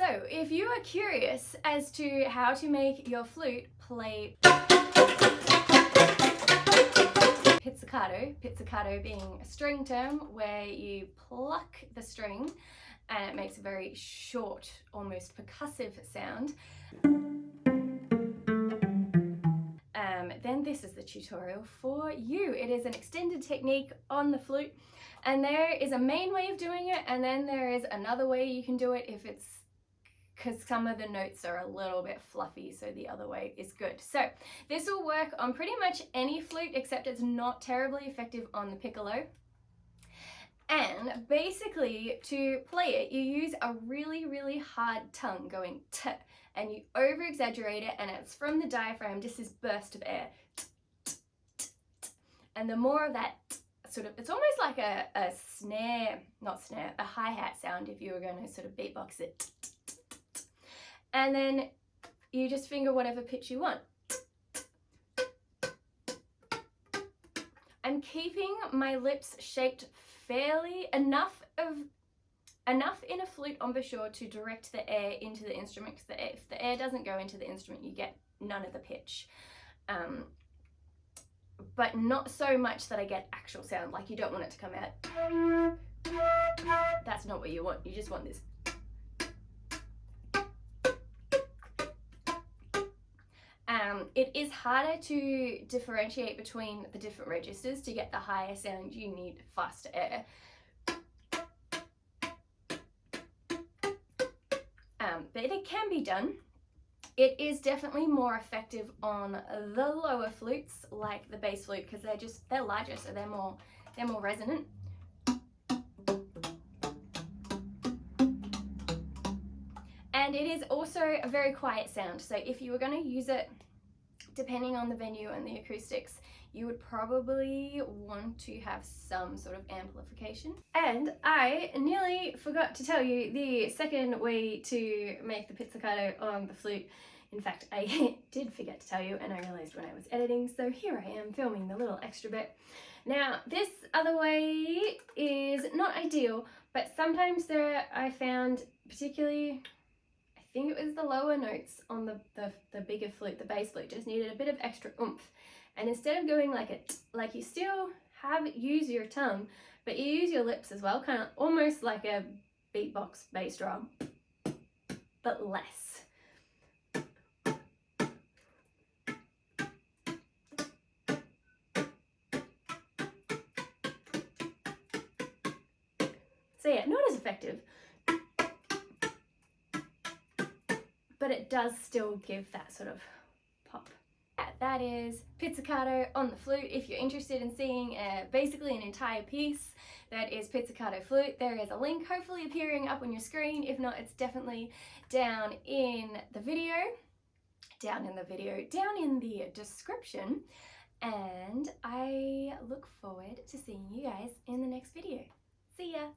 So if you are curious as to how to make your flute play pizzicato being a string term where you pluck the string and it makes a very short, almost percussive sound, then this is the tutorial for you. It is an extended technique on the flute, and there is a main way of doing it, and then there is another way you can do it if it's, because some of the notes are a little bit fluffy, so the other way is good. So this will work on pretty much any flute, except it's not terribly effective on the piccolo. And basically, to play it, you use a really, really hard tongue going t, and you over exaggerate it, and it's from the diaphragm, just this burst of air. And the more of that sort of, it's almost like a snare, not snare, a hi-hat sound if you were going to sort of beatbox it. And then you just finger whatever pitch you want. I'm keeping my lips shaped fairly enough in a flute embouchure to direct the air into the instrument, because if the air doesn't go into the instrument, you get none of the pitch. But not so much that I get actual sound, like you don't want it to come out. That's not what you want, you just want this. It is harder to differentiate between the different registers to get the higher sound. You need faster air. But it can be done. It is definitely more effective on the lower flutes, like the bass flute, because they're larger, so they're more resonant. And it is also a very quiet sound, so if you were going to use it, depending on the venue and the acoustics, you would probably want to have some sort of amplification. And I nearly forgot to tell you the second way to make the pizzicato on the flute. In fact, I did forget to tell you, and I realized when I was editing, so here I am filming the little extra bit. Now, this other way is not ideal, but sometimes I found, particularly, I think it was the lower notes on the bigger flute, the bass flute, just needed a bit of extra oomph. And instead of going like you still use your tongue, but you use your lips as well, kind of almost like a beatbox bass drum, but less. So yeah, not as effective, but it does still give that sort of pop. That is Pizzicato on the flute. If you're interested in seeing basically an entire piece that is Pizzicato flute, there is a link hopefully appearing up on your screen. If not, it's definitely down in the description. And I look forward to seeing you guys in the next video. See ya!